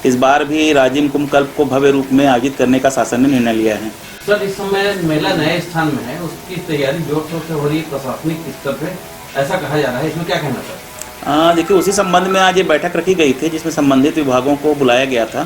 इस बार भी राजिम कुंभ कल्प को भव्य रूप में आयोजित करने का शासन ने निर्णय लिया है। सर, इस समय मेला नए स्थान में है, उसकी तैयारी जोर शोर से हो रही है प्रशासनिक स्तर पे, ऐसा कहा जा रहा है, इसमें क्या कहना सर? देखिए, उसी संबंध में आज ये बैठक रखी गई थी जिसमें संबंधित विभागों को बुलाया गया था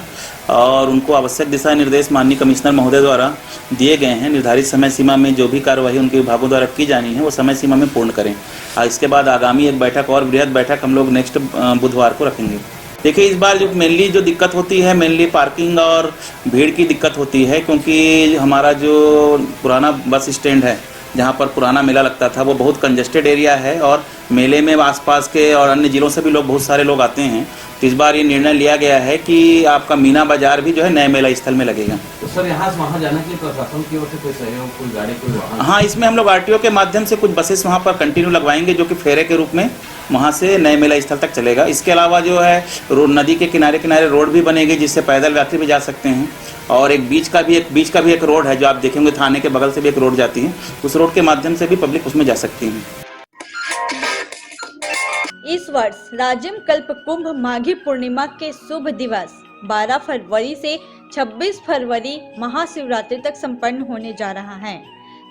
और उनको आवश्यक दिशा निर्देश माननीय कमिश्नर महोदय द्वारा दिए गए हैं। निर्धारित समय सीमा में जो भी कार्यवाही उनके विभागों द्वारा की जानी है वो समय सीमा में पूर्ण करें। इसके बाद आगामी एक बैठक और बृहद बैठक हम लोग नेक्स्ट बुधवार को रखेंगे। देखिए, इस बार जो मेनली जो दिक्कत होती है, मेनली पार्किंग और भीड़ की दिक्कत होती है, क्योंकि हमारा जो पुराना बस स्टैंड है जहाँ पर पुराना मेला लगता था वो बहुत कंजेस्टेड एरिया है और मेले में आसपास के और अन्य ज़िलों से भी लोग, बहुत सारे लोग आते हैं। तो इस बार ये निर्णय लिया गया है कि आपका मीना बाजार भी जो है नए मेला स्थल में लगेगा। तो सर, यहाँ से वहाँ जाने के लिए प्रशासन की ओर से कोई सहयोग, कोई गाड़ी, कोई वाहन? हाँ, इसमें हम लोग आरटीओ के माध्यम से कुछ बसेस वहाँ पर कंटिन्यू लगवाएंगे जो कि फेरे के रूप में वहाँ से नए मेला स्थल तक चलेगा। इसके अलावा जो है रोड, नदी के किनारे किनारे रोड भी बनेगी जिससे पैदल यात्री भी जा सकते हैं और एक बीच का भी एक रोड है जो आप देखेंगे थाने के बगल से भी एक रोड जाती है, उस रोड के माध्यम से भी पब्लिक उसमें जा सकती है। इस वर्ष राजिम कल्प कुंभ माघी पूर्णिमा के शुभ दिवस 12 फरवरी से 26 फरवरी महाशिवरात्रि तक संपन्न होने जा रहा है।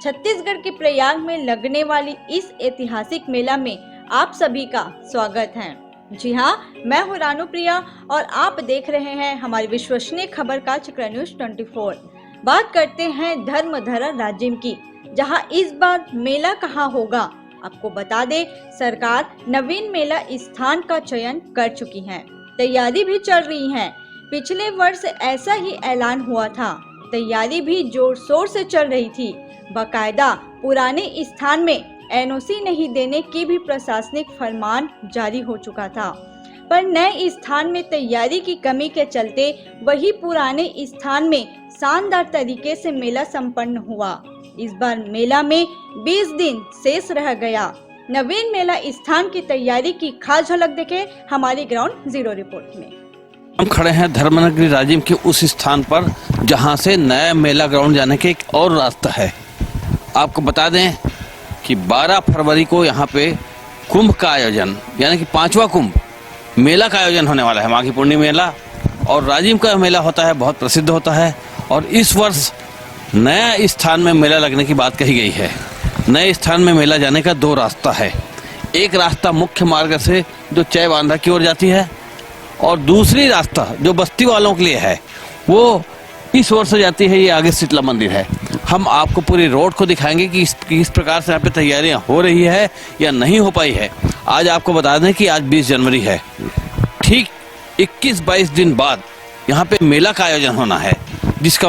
छत्तीसगढ़ के प्रयाग में लगने वाली इस ऐतिहासिक मेला में आप सभी का स्वागत है। जी हाँ, मैं हूँ रानू प्रिया और आप देख रहे हैं हमारी विश्वसनीय खबर का चक्र न्यूज 24। बात करते हैं धर्मधरा राजिम की, जहाँ इस बार मेला कहाँ होगा। आपको बता दें, सरकार नवीन मेला स्थान का चयन कर चुकी है, तैयारी भी चल रही है। पिछले वर्ष ऐसा ही ऐलान हुआ था, तैयारी भी जोर शोर से चल रही थी। बाकायदा पुराने स्थान में एनओसी नहीं देने की भी प्रशासनिक फरमान जारी हो चुका था, पर नए स्थान में तैयारी की कमी के चलते वही पुराने स्थान में शानदार तरीके से मेला संपन्न हुआ। इस बार मेला में 20 दिन शेष रह गया। नवीन मेला स्थान की तैयारी की खास झलक देखें हमारी ग्राउंड जीरो रिपोर्ट में। हम खड़े हैं धर्मनगरी राजिम के उस स्थान पर जहां से नया मेला ग्राउंड जाने के एक और रास्ता है। आपको बता दें कि 12 फरवरी को यहाँ पे कुंभ का आयोजन, यानी कि 5वां कुंभ मेला का आयोजन होने वाला है। माघी पूर्णिमा मेला और राजिम का मेला होता है, बहुत प्रसिद्ध होता है और इस वर्ष नया स्थान में मेला लगने की बात कही गई है। नए स्थान में मेला जाने का 2 रास्ता है। एक रास्ता मुख्य मार्ग से जो चायबांधा की ओर जाती है और दूसरी रास्ता जो बस्ती वालों के लिए है वो इस ओर से जाती है। ये आगे शीतला मंदिर है। हम आपको पूरी रोड को दिखाएंगे कि इस प्रकार से यहाँ पे तैयारियां हो रही है या नहीं हो पाई है। आज आपको बता दें कि आज 20 जनवरी है। ठीक 21-22 दिन बाद यहाँ पे मेला का आयोजन होना है, जिसका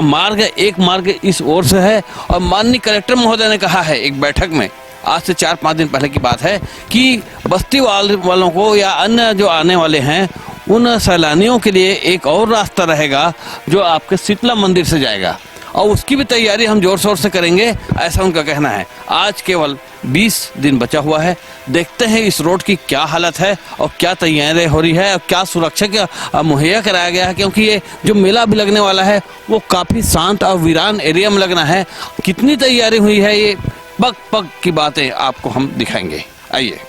एक मार्ग इस ओर से है और माननीय कलेक्टर महोदय ने कहा है एक बैठक में, आज से 4-5 दिन पहले की बात है, कि बस्ती वालों को या अन्य जो आने वाले हैं उन सैलानियों के लिए एक और रास्ता रहेगा जो आपके शीतला मंदिर से जाएगा और उसकी भी तैयारी हम जोर शोर से करेंगे, ऐसा उनका कहना है। आज केवल 20 दिन बचा हुआ है। देखते हैं इस रोड की क्या हालत है और क्या तैयारी हो रही है और क्या सुरक्षा मुहैया कराया गया है, क्योंकि ये जो मेला भी लगने वाला है वो काफ़ी शांत और वीरान एरिया में लगना है। कितनी तैयारी हुई है ये पग पग की बातें आपको हम दिखाएंगे। आइए।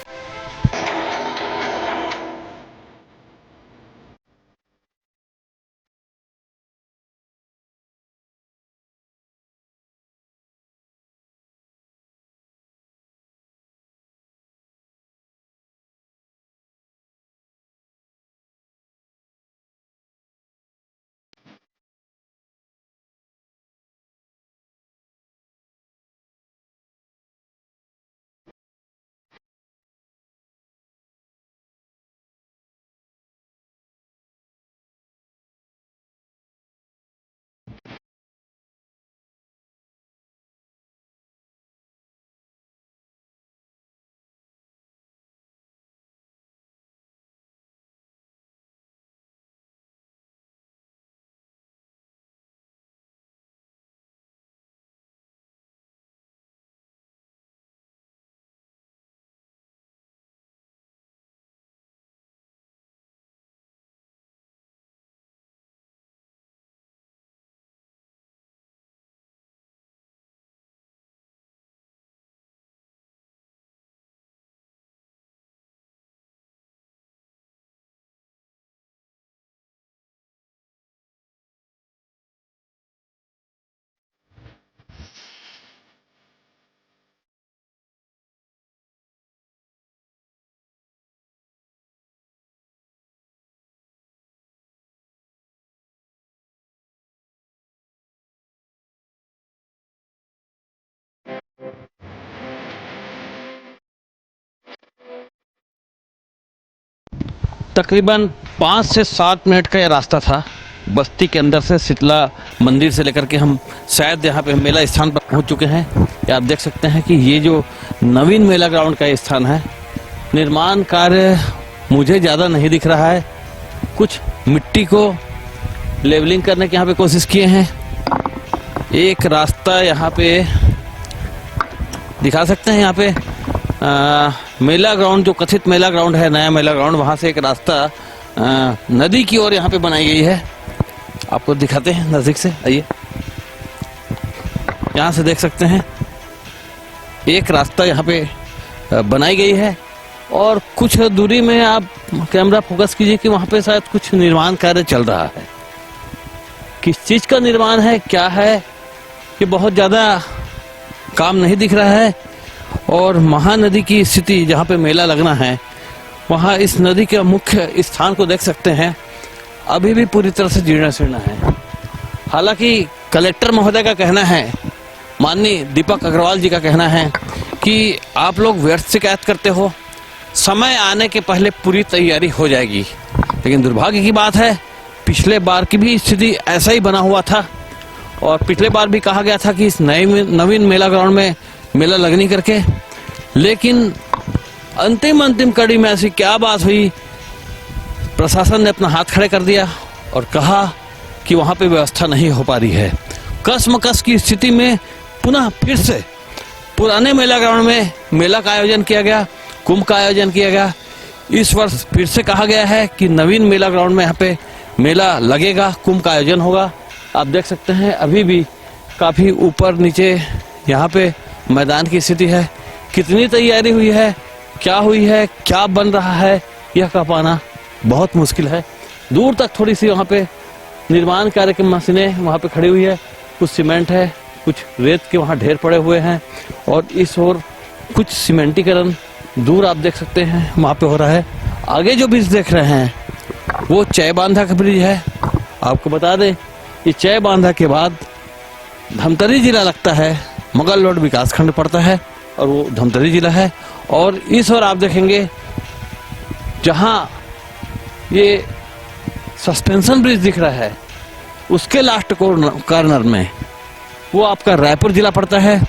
तकरीबन 5 से 7 मिनट का यह रास्ता था बस्ती के अंदर से शीतला मंदिर से लेकर के हम शायद यहाँ पे मेला स्थान पर पहुँच चुके हैं। ये आप देख सकते हैं कि ये जो नवीन मेला ग्राउंड का ये स्थान है, निर्माण कार्य मुझे ज़्यादा नहीं दिख रहा है। कुछ मिट्टी को लेवलिंग करने की यहाँ पे कोशिश किए हैं। एक रास्ता यहाँ पे दिखा सकते हैं, यहाँ पे मेला ग्राउंड जो कथित मेला ग्राउंड है, नया मेला ग्राउंड, वहाँ से एक रास्ता नदी की ओर यहाँ पे बनाई गई है। आपको दिखाते हैं नजदीक से, आइए। यहाँ से देख सकते हैं एक रास्ता यहाँ पे बनाई गई है और कुछ दूरी में आप कैमरा फोकस कीजिए कि वहाँ पे शायद कुछ निर्माण कार्य चल रहा है। किस चीज का निर्माण है, क्या है, ये बहुत ज्यादा काम नहीं दिख रहा है। और महानदी की स्थिति जहाँ पे मेला लगना है, वहाँ इस नदी के मुख्य स्थान को देख सकते हैं, अभी भी पूरी तरह से जीर्ण शीर्ण है। हालांकि कलेक्टर महोदय का कहना है, माननीय दीपक अग्रवाल जी का कहना है कि आप लोग व्यर्थ शिकायत करते हो, समय आने के पहले पूरी तैयारी हो जाएगी। लेकिन दुर्भाग्य की बात है, पिछले बार की भी स्थिति ऐसा ही बना हुआ था और पिछले बार भी कहा गया था कि इस नवीन मेला ग्राउंड में मेला लगनी करके, लेकिन अंतिम कड़ी में ऐसी क्या बात हुई, प्रशासन ने अपना हाथ खड़े कर दिया और कहा कि वहां पे व्यवस्था नहीं हो पा रही है। कसमकस की स्थिति में पुनः फिर से पुराने मेला ग्राउंड में मेला का आयोजन किया गया, कुंभ का आयोजन किया गया। इस वर्ष फिर से कहा गया है कि नवीन मेला ग्राउंड में यहाँ पे मेला लगेगा, कुंभ का आयोजन होगा। आप देख सकते हैं अभी भी काफी ऊपर नीचे यहाँ पे मैदान की स्थिति है। कितनी तैयारी हुई है, क्या हुई है, क्या बन रहा है, यह कह पाना बहुत मुश्किल है। दूर तक थोड़ी सी वहाँ पे निर्माण कार्य की मशीनें वहाँ पे खड़ी हुई है, कुछ सीमेंट है, कुछ रेत के वहाँ ढेर पड़े हुए हैं और इस ओर कुछ सीमेंटीकरण दूर आप देख सकते हैं वहाँ पे हो रहा है। आगे जो ब्रिज देख रहे हैं वो चय बांधा का ब्रिज है। आपको बता दें कि चय बांधा के बाद धमतरी जिला लगता है, मुगल रोड विकास खंड पड़ता है और वो धमतरी जिला है। और इस ओर आप देखेंगे जहां ये सस्पेंशन ब्रिज दिख रहा है, उसके लास्ट कॉर्नर में वो आपका रायपुर जिला पड़ता है।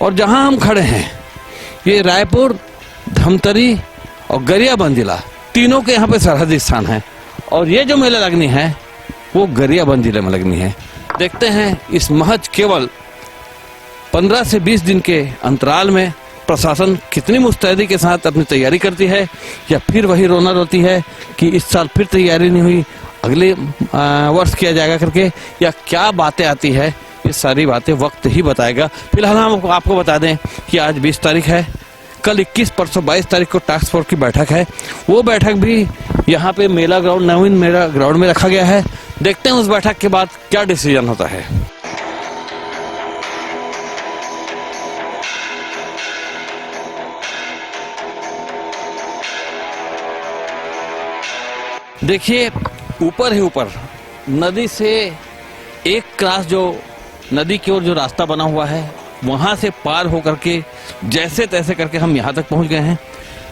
और जहां हम खड़े हैं ये रायपुर, धमतरी और गरियाबंद जिला, तीनों के यहाँ पे सरहदी स्थान है। और ये जो मेला लगनी है वो गरियाबंद जिले में लगनी है। देखते हैं इस महज केवल 15 से 20 दिन के अंतराल में प्रशासन कितनी मुस्तैदी के साथ अपनी तैयारी करती है, या फिर वही रोना रोती है कि इस साल फिर तैयारी नहीं हुई, अगले वर्ष किया जाएगा करके, या क्या बातें आती है। ये सारी बातें वक्त ही बताएगा। फिलहाल हम आपको बता दें कि आज 20 तारीख है, कल 21, परसों 22 तारीख को टास्क फोर्स की बैठक है। वो बैठक भी यहाँ पे मेला ग्राउंड, नवीन मेला ग्राउंड में रखा गया है। देखते हैं उस बैठक के बाद क्या डिसीजन होता है। देखिए ऊपर ही ऊपर नदी से एक क्रॉस जो नदी की ओर जो रास्ता बना हुआ है, वहां से पार होकर के जैसे तैसे करके हम यहाँ तक पहुंच गए हैं।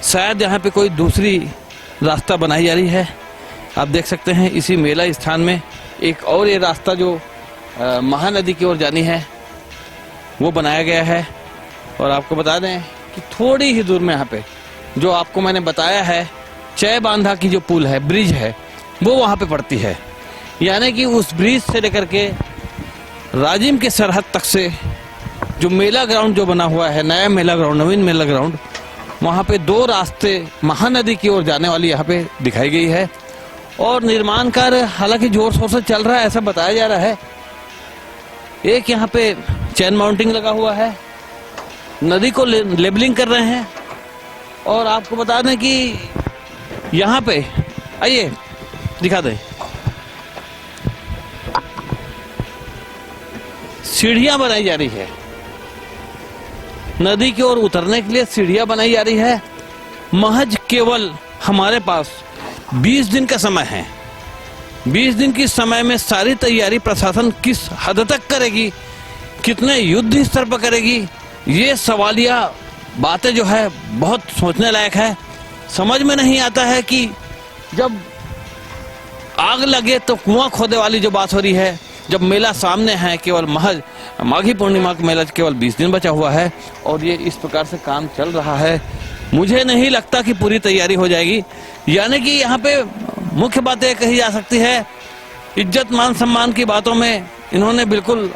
शायद यहाँ पे कोई दूसरी रास्ता बनाई जा रही है। आप देख सकते हैं इसी मेला स्थान में एक और ये रास्ता जो महानदी की ओर जानी है वो बनाया गया है। और आपको बता दें कि थोड़ी ही दूर में यहाँ पे जो आपको मैंने बताया है चय बांधा की जो पुल है, ब्रिज है, वो वहां पे पड़ती है। यानी कि उस ब्रिज से लेकर के राजिम के सरहद तक से जो मेला ग्राउंड जो बना हुआ है, नया मेला ग्राउंड, नवीन मेला ग्राउंड, वहां पे 2 रास्ते महानदी की ओर जाने वाली यहाँ पे दिखाई गई है। और निर्माण कार्य हालांकि जोर शोर से चल रहा है, ऐसा बताया जा रहा है। एक यहाँ पे चैन माउंटिंग लगा हुआ है, नदी को लेबलिंग कर रहे हैं। और आपको बता दें कि यहाँ पे आइए दिखा दें, सीढ़ियां बनाई जा रही है, नदी की ओर उतरने के लिए सीढ़ियां बनाई जा रही है। महज केवल हमारे पास 20 दिन का समय है। 20 दिन की समय में सारी तैयारी प्रशासन किस हद तक करेगी, कितने युद्ध स्तर पर करेगी, ये सवालिया बातें जो है बहुत सोचने लायक है। समझ में नहीं आता है कि जब आग लगे तो कुआं खोदे वाली जो बात हो रही है, जब मेला सामने है, केवल महज माघी पूर्णिमा का मेला केवल 20 दिन बचा हुआ है और ये इस प्रकार से काम चल रहा है, मुझे नहीं लगता कि पूरी तैयारी हो जाएगी। यानी कि यहाँ पे मुख्य बात यह कही जा सकती है, इज्जत मान सम्मान की बातों में इन्होंने बिल्कुल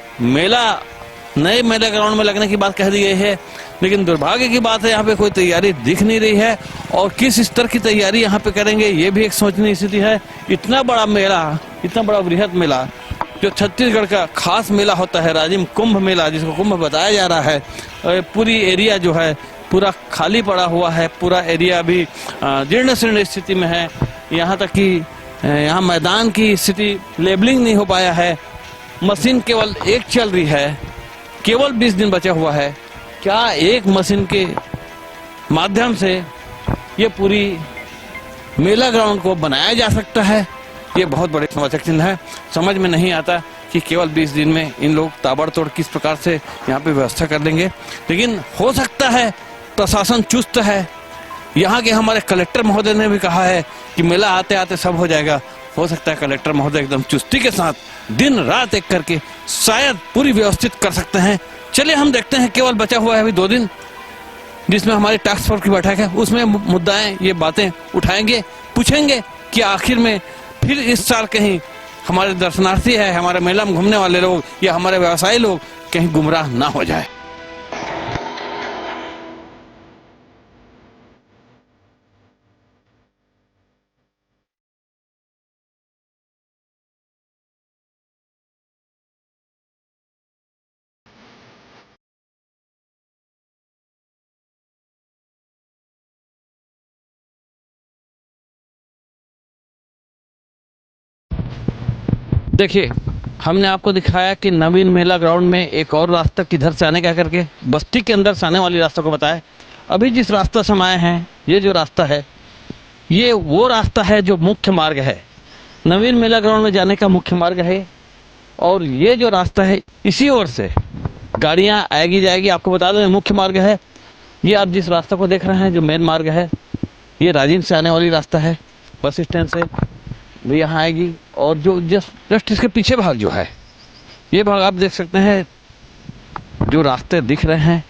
नए मेला ग्राउंड में लगने की बात कह दी गई है, लेकिन दुर्भाग्य की बात है यहाँ पे कोई तैयारी दिख नहीं रही है और किस स्तर की तैयारी यहाँ पे करेंगे ये भी एक सोचने की स्थिति है। इतना बड़ा मेला, इतना बड़ा वृहद मेला जो छत्तीसगढ़ का खास मेला होता है, राजिम कुंभ मेला जिसको कुंभ बताया जा रहा है, पूरी एरिया जो है पूरा खाली पड़ा हुआ है, पूरा एरिया अभी जीर्ण शीर्ण स्थिति में है। यहाँ तक कि यहाँ मैदान की स्थिति लेबलिंग नहीं हो पाया है, मशीन केवल एक चल रही है, केवल 20 दिन बचा हुआ है। क्या एक मशीन के माध्यम से ये पूरी मेला ग्राउंड को बनाया जा सकता है? ये बहुत बड़े समस्या चिन्ह है। समझ में नहीं आता कि केवल 20 दिन में इन लोग ताबड़तोड़ किस प्रकार से यहाँ पे व्यवस्था कर लेंगे, लेकिन हो सकता है प्रशासन चुस्त है। यहाँ के हमारे कलेक्टर महोदय ने भी कहा है कि मेला आते आते सब हो जाएगा। हो सकता है कलेक्टर महोदय एकदम चुस्ती के साथ दिन रात एक करके शायद पूरी व्यवस्थित कर सकते हैं। चलिए हम देखते हैं, केवल बचा हुआ है अभी 2 दिन जिसमें हमारी टास्क फोर्स की बैठक है, उसमें मुद्दाएं ये बातें उठाएंगे, पूछेंगे कि आखिर में फिर इस साल कहीं हमारे दर्शनार्थी है, हमारे मेला में घूमने वाले लोग या हमारे व्यवसायी लोग कहीं गुमराह ना हो जाए। देखिए, हमने आपको दिखाया कि नवीन मेला ग्राउंड में एक और रास्ता किधर से आने का करके बस्ती के अंदर से आने वाली रास्ता को बताया। अभी जिस रास्ता से हम आए हैं, ये जो रास्ता है ये वो रास्ता है जो मुख्य मार्ग है, नवीन मेला ग्राउंड में जाने का मुख्य मार्ग है। और ये जो रास्ता है इसी ओर से गाड़ियाँ आएगी जाएगी। आपको बता दें मुख्य मार्ग है ये। आप जिस रास्ता को देख रहे हैं जो मेन मार्ग है, ये राजिम से आने वाली रास्ता है, बस स्टैंड से भी यहाँ आएगी। और जो जस्ट इसके पीछे भाग जो है, ये भाग आप देख सकते हैं, जो रास्ते दिख रहे हैं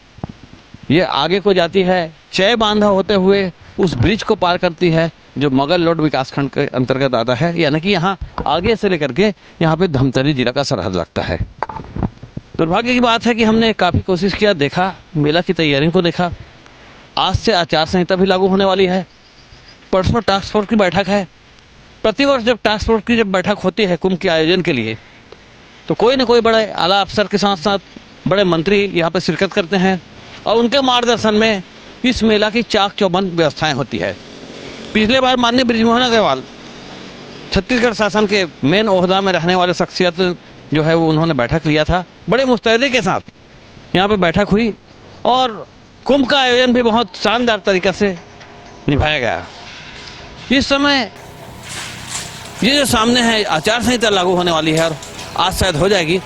ये आगे को जाती है, चय बांधा होते हुए उस ब्रिज को पार करती है जो मगल लोड विकासखंड के अंतर्गत आता है। यानी कि यहाँ आगे से लेकर के यहाँ पे धमतरी जिला का सरहद लगता है। दुर्भाग्य की बात है कि हमने काफ़ी कोशिश किया, देखा मेला की तैयारी को देखा। आज से आचार संहिता भी लागू होने वाली है, परसों टास्क फोर्स की बैठक है। प्रतिवर्ष जब टास्क फोर्स की बैठक होती है कुंभ के आयोजन के लिए, तो कोई ना कोई बड़े आला अफसर के साथ साथ बड़े मंत्री यहाँ पर शिरकत करते हैं और उनके मार्गदर्शन में इस मेला की चाक चौबंद व्यवस्थाएं होती है। पिछले बार माननीय बृजमोहन अग्रवाल छत्तीसगढ़ शासन के मेन ओहदा में रहने वाले शख्सियत जो है वो उन्होंने बैठक लिया था, बड़े मुस्तैदी के साथ यहाँ पे बैठक हुई और कुंभ का आयोजन भी बहुत शानदार तरीक़े से निभाया गया। इस समय ये जो सामने है आचार संहिता लागू होने वाली है और आज शायद हो जाएगी।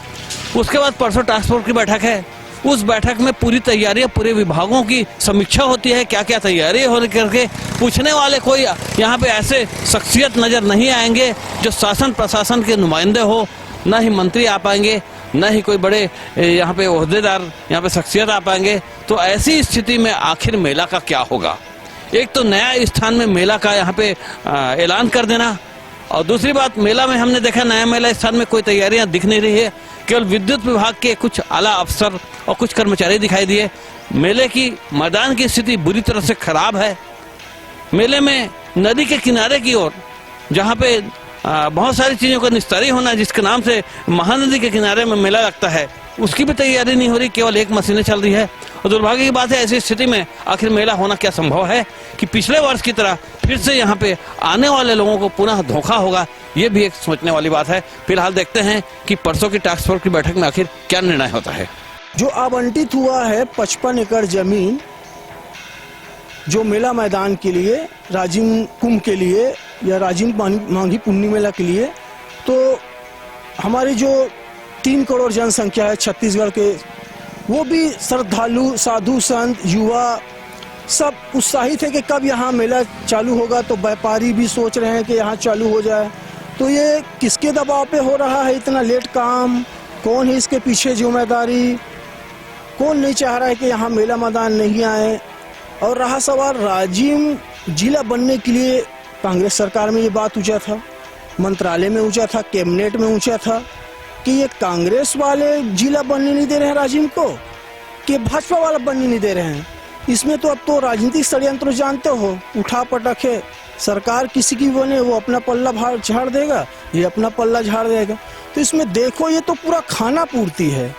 उसके बाद परसों टास्क फोर्स की बैठक है, उस बैठक में पूरी तैयारियां, पूरे विभागों की समीक्षा होती है, क्या क्या तैयारी हो करके। पूछने वाले कोई यहाँ पे ऐसे शख्सियत नज़र नहीं आएंगे जो शासन प्रशासन के नुमाइंदे हो, न ही मंत्री आ पाएंगे, न ही कोई बड़े यहाँ पे ओहदेदार, यहाँ पे शख्सियत आ पाएंगे। तो ऐसी स्थिति में आखिर मेला का क्या होगा? एक तो नया स्थान में मेला का यहाँ पे ऐलान कर देना, और दूसरी बात मेला में हमने देखा नया मेला स्थान में कोई तैयारियां दिख नहीं रही है। केवल विद्युत विभाग के कुछ आला अफसर और कुछ कर्मचारी दिखाई दिए। मेले की मैदान की स्थिति बुरी तरह से खराब है। मेले में नदी के किनारे की ओर जहाँ पे बहुत सारी चीज़ों का निस्तारी होना, जिसके नाम से महानदी के किनारे में मेला लगता है, उसकी भी तैयारी नहीं हो रही, केवल एक मशीनें चल रही है। और दुर्भाग्य की बात है, ऐसी स्थिति में आखिर मेला होना क्या संभव है कि पिछले वर्ष की तरह फिर से यहाँ पे आने वाले लोगों को पुनः धोखा होगा? ये भी एक सोचने वाली बात है। फिलहाल देखते हैं कि परसों की टास्क फोर्स की बैठक में आखिर क्या निर्णय होता है। जो आवंटित हुआ है 55 एकड़ जमीन जो मेला मैदान के लिए, राजिम कुंभ के लिए या राजिम माघी पूर्णिमा मेला के लिए, तो हमारी जो 3 करोड़ जनसंख्या है छत्तीसगढ़ के, वो भी श्रद्धालु, साधु संत, युवा सब उत्साहित है कि कब यहाँ मेला चालू होगा। तो व्यापारी भी सोच रहे हैं कि यहाँ चालू हो जाए। तो ये किसके दबाव पे हो रहा है इतना लेट काम? कौन है इसके पीछे जिम्मेदारी? कौन नहीं चाह रहा है कि यहाँ मेला मैदान नहीं आए? और रहा सवाल राजिम जिला बनने के लिए, कांग्रेस सरकार में ये बात ऊंचा था, मंत्रालय में ऊंचा था, कैबिनेट में ऊंचा था कि ये कांग्रेस वाले जिला बनने नहीं दे रहे हैं राजिम को, कि भाजपा वाला बनने नहीं दे रहे हैं। इसमें तो अब तो राजनीतिक षड्यंत्र जानते हो, उठा पटक है। सरकार किसी की बने वो अपना पल्ला झाड़ देगा, ये अपना पल्ला झाड़ देगा। तो इसमें देखो ये तो पूरा खाना पूर्ति है।